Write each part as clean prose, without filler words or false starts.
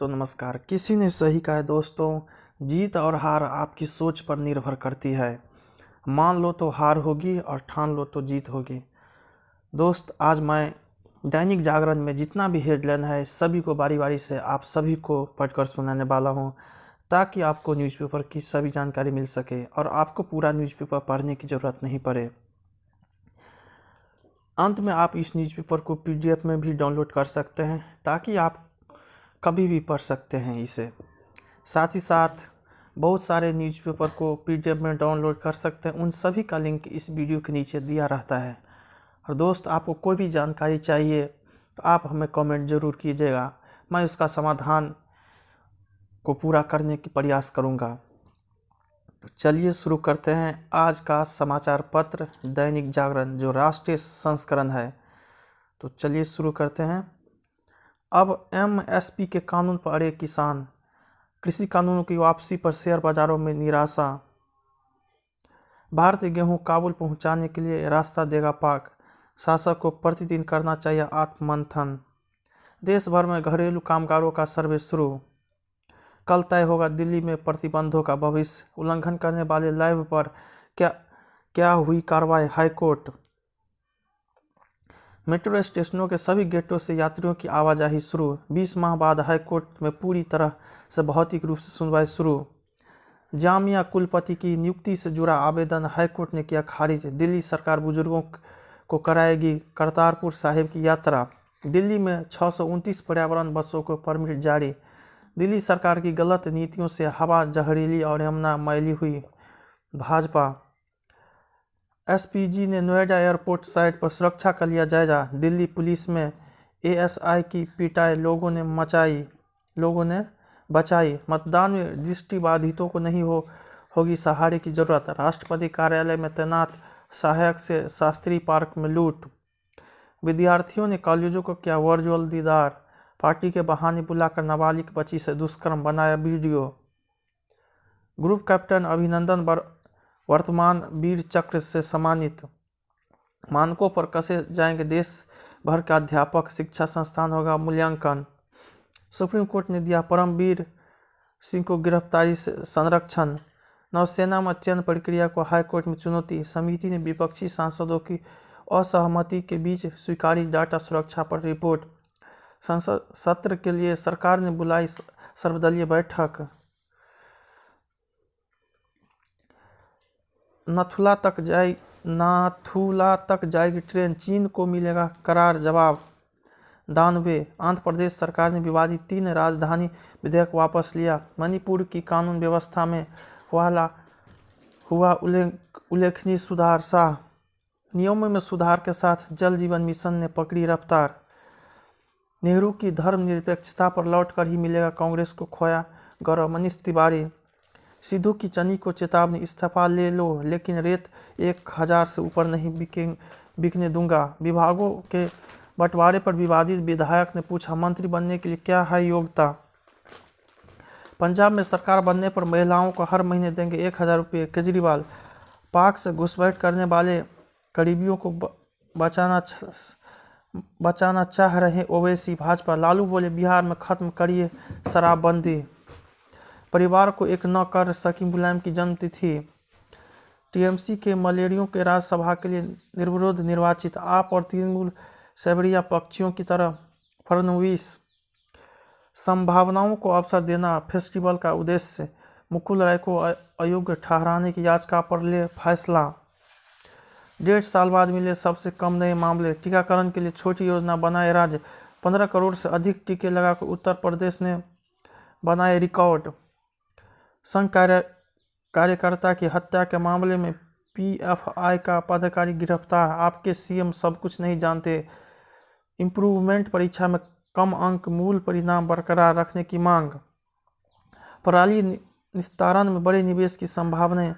तो नमस्कार। किसी ने सही कहा है दोस्तों, जीत और हार आपकी सोच पर निर्भर करती है। मान लो तो हार होगी और ठान लो तो जीत होगी। दोस्त, आज मैं दैनिक जागरण में जितना भी हेडलाइन है सभी को बारी बारी से आप सभी को पढ़कर सुनाने वाला हूं, ताकि आपको न्यूज़पेपर की सभी जानकारी मिल सके और आपको पूरा न्यूज़पेपर पढ़ने की ज़रूरत नहीं पड़े। अंत में आप इस न्यूज़पेपर को PDF में भी डाउनलोड कर सकते हैं, ताकि आप कभी भी पढ़ सकते हैं इसे। साथ ही साथ बहुत सारे न्यूज़पेपर को PDF में डाउनलोड कर सकते हैं, उन सभी का लिंक इस वीडियो के नीचे दिया रहता है। और दोस्त, आपको कोई भी जानकारी चाहिए तो आप हमें कमेंट ज़रूर कीजिएगा, मैं उसका समाधान को पूरा करने की प्रयास करूँगा। तो चलिए शुरू करते हैं आज का समाचार पत्र दैनिक जागरण, जो राष्ट्रीय संस्करण है। तो चलिए शुरू करते हैं। अब MSP के कानून पर अड़े किसान, कृषि कानूनों की वापसी पर शेयर बाजारों में निराशा। भारतीय गेहूं काबुल पहुंचाने के लिए रास्ता देगा पाक, शासक को प्रतिदिन करना चाहिए आत्ममंथन। देश भर में घरेलू कामगारों का सर्वे शुरू, कल तय होगा दिल्ली में प्रतिबंधों का भविष्य। उल्लंघन करने वाले लाइव पर क्या हुई कार्रवाई, हाईकोर्ट। मेट्रो स्टेशनों के सभी गेटों से यात्रियों की आवाजाही शुरू, 20 माह बाद हाईकोर्ट में पूरी तरह से भौतिक रूप से सुनवाई शुरू। जामिया कुलपति की नियुक्ति से जुड़ा आवेदन हाईकोर्ट ने किया खारिज, दिल्ली सरकार बुजुर्गों को कराएगी करतारपुर साहिब की यात्रा। दिल्ली में 629 पर्यावरण बसों को परमिट जारी, दिल्ली सरकार की गलत नीतियों से हवा जहरीली और यमुना मैली हुई। भाजपा SPG ने नोएडा एयरपोर्ट साइट पर सुरक्षा का लिया जायजा, दिल्ली पुलिस में ASI की पिटाई लोगों ने बचाई। मतदान में दृष्टिबाधितों को नहीं होगी सहारे की जरूरत, राष्ट्रपति कार्यालय में तैनात सहायक से शास्त्री पार्क में लूट। विद्यार्थियों ने कॉलेजों को किया वर्चुअल दीदार, पार्टी के बहाने बुलाकर नाबालिग बच्ची से दुष्कर्म, बनाया वीडियो। ग्रुप कैप्टन अभिनंदन वर्तमान वीर चक्र से सम्मानित, मानकों पर कसे जाएंगे देश भर का अध्यापक, शिक्षा संस्थान होगा मूल्यांकन। सुप्रीम कोर्ट ने दिया परमवीर सिंह को गिरफ्तारी से संरक्षण। नौसेना में चयन प्रक्रिया को हाईकोर्ट में चुनौती, समिति ने विपक्षी सांसदों की असहमति के बीच स्वीकारी डाटा सुरक्षा पर रिपोर्ट। संसद सत्र के लिए सरकार ने बुलाई सर्वदलीय बैठक। नाथुला तक जाएगी ट्रेन, चीन को मिलेगा करार जवाब। 92 आंध्र प्रदेश सरकार ने विवादित 3 राजधानी विधेयक वापस लिया। मणिपुर की कानून व्यवस्था में हुआ उल्लेखनीय सुधार, शाह। नियमों में सुधार के साथ जल जीवन मिशन ने पकड़ी रफ्तार। नेहरू की धर्मनिरपेक्षता पर लौटकर ही मिलेगा कांग्रेस को खोया गौरव, मनीष तिवारी। सिद्धू की चनी को चेतावनी, इस्तीफा ले लो लेकिन रेत 1000 से ऊपर नहीं बिकने दूंगा। विभागों के बंटवारे पर विवादित विधायक ने पूछा, मंत्री बनने के लिए क्या है योग्यता। पंजाब में सरकार बनने पर महिलाओं को हर महीने देंगे 1000 रुपये, केजरीवाल। पाक से घुसपैठ करने वाले करीबियों को बचाना चाह रहे ओवैसी, भाजपा। लालू बोले, बिहार में खत्म करिए शराबबंदी। परिवार को एक न कर सकी मुलायम की जन्मतिथि। TMC के मलेरियों के राज्यसभा के लिए निर्विरोध निर्वाचित, आप और तृणमूल सेवरिया पक्षियों की तरह फडणवीस। संभावनाओं को अवसर देना फेस्टिवल का उद्देश्य, मुकुल राय को अयोग्य ठहराने की याचिका पर ले फैसला। 1.5 साल बाद मिले सबसे कम नए मामले, टीकाकरण के लिए छोटी योजना बनाए राज्य, 15 करोड़ से अधिक टीके लगाकर उत्तर प्रदेश ने बनाए रिकॉर्ड। संघ कार्यकर्ता की हत्या के मामले में PFI का पदाधिकारी गिरफ्तार, आपके CM सब कुछ नहीं जानते। इम्प्रूवमेंट परीक्षा में कम अंक, मूल परिणाम बरकरार रखने की मांग। पराली निस्तारण में बड़े निवेश की संभावना,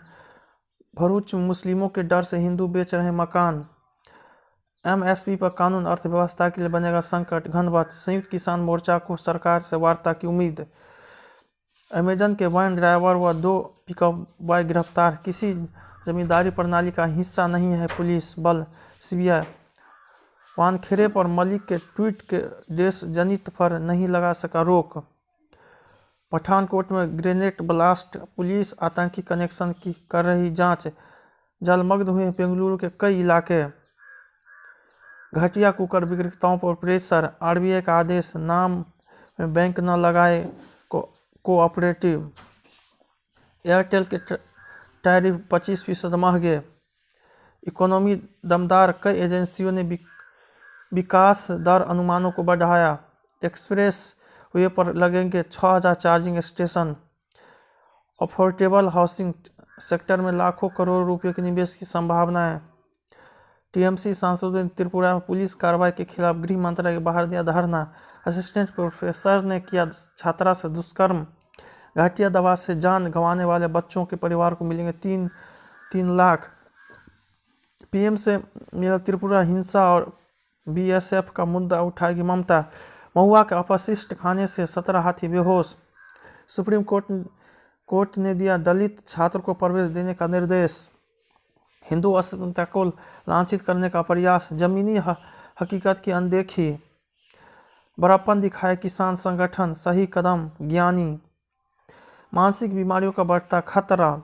भरूच में मुस्लिमों के डर से हिंदू बेच रहे मकान। MSP पर कानून अर्थव्यवस्था के लिए बनेगा संकट, घनवत। संयुक्त किसान मोर्चा को सरकार से वार्ता की उम्मीद। अमेजन के वैन ड्राइवर व 2 पिकअप बॉय गिरफ्तार, किसी जमींदारी प्रणाली का हिस्सा नहीं है पुलिस बल, CBI। वानखेड़े पर मलिक के ट्वीट के देश जनित पर नहीं लगा सका रोक। पठानकोट में ग्रेनेड ब्लास्ट, पुलिस आतंकी कनेक्शन की कर रही जांच। जलमग्न हुए बेंगलुरु के कई इलाके। घटिया कुकर विक्रेताओं पर प्रेशर, आरबीआई का आदेश, नाम में बैंक न लगाए कोऑपरेटिव। एयरटेल के टैरिफ 25% महंगे। इकोनॉमी दमदार, कई एजेंसियों ने विकास दर अनुमानों को बढ़ाया। एक्सप्रेस वे पर लगेंगे 6000 charging station. Affordable housing sector में लाखों करोड़ रुपए के निवेश की संभावनाएं। टीएमसी सांसदों ने त्रिपुरा में पुलिस कार्रवाई के खिलाफ गृह मंत्रालय के बाहर दिया धरना। असिस्टेंट प्रोफेसर ने किया छात्रा से दुष्कर्म। घटिया दवा से जान गंवाने वाले बच्चों के परिवार को मिलेंगे 3 लाख। पीएम से मिला त्रिपुरा हिंसा और बीएसएफ का मुद्दा उठाएगी ममता। महुआ के अपशिष्ट खाने से 17 हाथी बेहोश। सुप्रीम कोर्ट ने दिया दलित छात्र को प्रवेश देने का निर्देश। हिंदू अस्मिता को लांछित करने का प्रयास, जमीनी हकीकत की अनदेखी। बड़प्पन दिखाए किसान संगठन, सही कदम ज्ञानी। मानसिक बीमारियों का बढ़ता खतरा।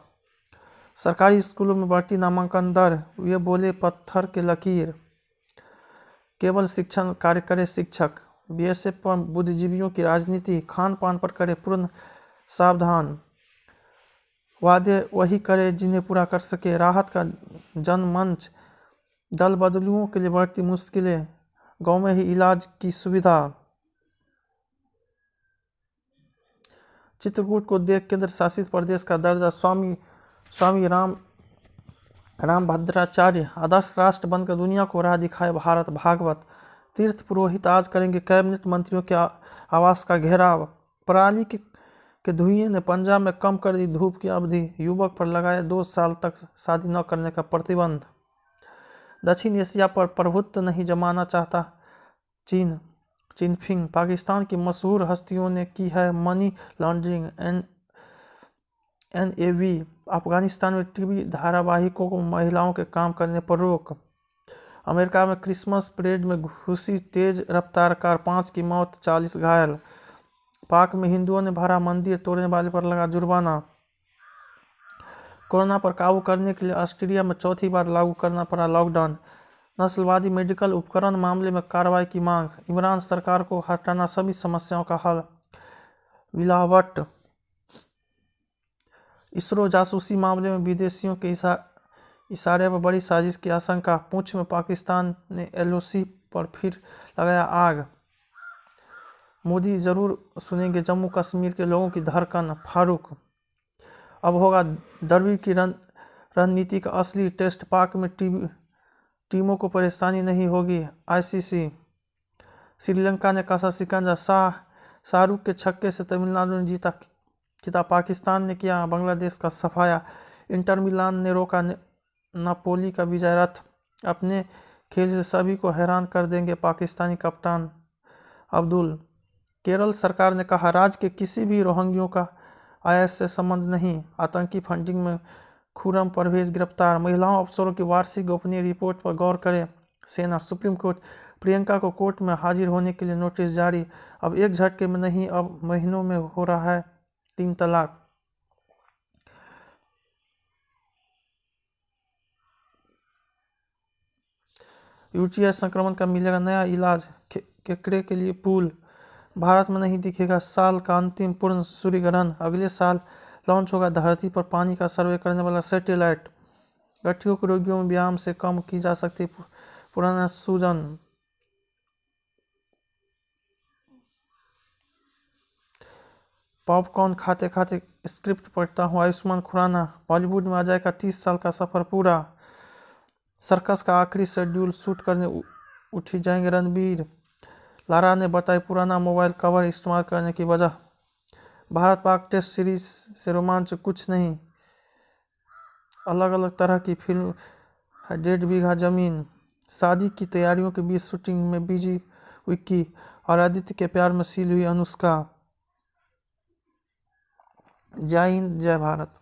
सरकारी स्कूलों में बढ़ती नामांकन दर, ये बोले पत्थर के लकीर। केवल शिक्षण कार्य करे शिक्षक। बीएसएफ पर बुद्धिजीवियों की राजनीति, खान पान पर करे पूर्ण सावधान। वादे वही करे जिन्हें पूरा कर सके। राहत का जनमंच। दल बदलुओं के लिए बढ़ती मुश्किलें, गांव में ही इलाज की सुविधा। चित्रकूट को देख केंद्र शासित प्रदेश का दर्जा। स्वामी रामभद्राचार्य आदर्श राष्ट्र बनकर दुनिया को राह दिखाए भारत। भागवत। तीर्थ पुरोहित आज करेंगे कैबिनेट मंत्रियों के आवास का घेराव। पराली के धुएं ने पंजाब में कम कर दी धूप की अवधि। युवक पर लगाए 2 साल तक शादी न करने का प्रतिबंध। दक्षिण एशिया पर प्रभुत्व नहीं जमाना चाहता चीन। चिनफिंग। पाकिस्तान की मशहूर हस्तियों ने की है मनी लॉन्ड्रिंग। एनएवी। अफगानिस्तान में टीवी धारावाहिकों को महिलाओं के काम करने पर रोक। अमेरिका में क्रिसमस परेड में घुसी तेज रफ्तार कार, 5 की मौत, 40 घायल। पाक में हिंदुओं ने भरा मंदिर, तोड़ने वाले पर लगा जुर्माना। कोरोना पर काबू करने के लिए ऑस्ट्रेलिया में चौथी बार लागू करना पड़ा लॉकडाउन। नस्लवादी मेडिकल उपकरण मामले में कार्रवाई की मांग। इमरान सरकार को हटाना सभी समस्याओं का हल। बिलावट। इसरो जासूसी मामले में विदेशियों के इशारे पर बड़ी साजिश की आशंका। पुंछ में पाकिस्तान ने एलओसी पर फिर लगाया आग। मोदी जरूर सुनेंगे जम्मू कश्मीर के लोगों की धड़कन। फारूक। अब होगा द्रविड़ की रणनीति का असली टेस्ट। पाक में टीमों को परेशानी नहीं होगी। आईसीसी। श्रीलंका ने कसा शिकंजा। शाहरुख के छक्के से तमिलनाडु ने जीता खिताब। पाकिस्तान ने किया बांग्लादेश का सफाया। इंटर मिलान ने रोका नापोली का विजय रथ। अपने खेल से सभी को हैरान कर देंगे पाकिस्तानी कप्तान अब्दुल। केरल सरकार ने कहा राज्य के किसी भी रोहिंग्यों का आईएस से संबंध नहीं। आतंकी फंडिंग में खुर्रम परवेज गिरफ्तार। महिलाओं अफसरों की वार्षिक गोपनीय रिपोर्ट पर गौर करे सेना। Supreme court. प्रियंका को कोर्ट में हाजिर होने के लिए नोटिस जारी। अब एक झटके में नहीं, अब महीनों में हो रहा है 3 तलाक। यूटीआई संक्रमण का मिलेगा नया इलाज। केकड़े के लिए पुल। भारत में नहीं दिखेगा साल का अंतिम पूर्ण सूर्य ग्रहण। अगले साल लॉन्च होगा धरती पर पानी का सर्वे करने वाला सैटेलाइट। गठियों के रोगियों में व्यायाम से कम की जा सकती पुराना सूजन। पॉपकॉर्न खाते खाते स्क्रिप्ट पढ़ता हूँ। आयुष्मान खुराना। बॉलीवुड में अजय का 30 साल का सफर पूरा। सर्कस का आखिरी शेड्यूल शूट करने उठी जाएंगे रणबीर। लारा ने बताई पुराना मोबाइल कवर इस्तेमाल करने की वजह। भारत पाक टेस्ट सीरीज से रोमांच कुछ नहीं, अलग अलग तरह की फिल्म है 1.5 बीघा जमीन। शादी की तैयारियों के बीच शूटिंग में बिजी विक्की और आदित्य के प्यार में सील हुई अनुष्का। जय हिंद, जय भारत।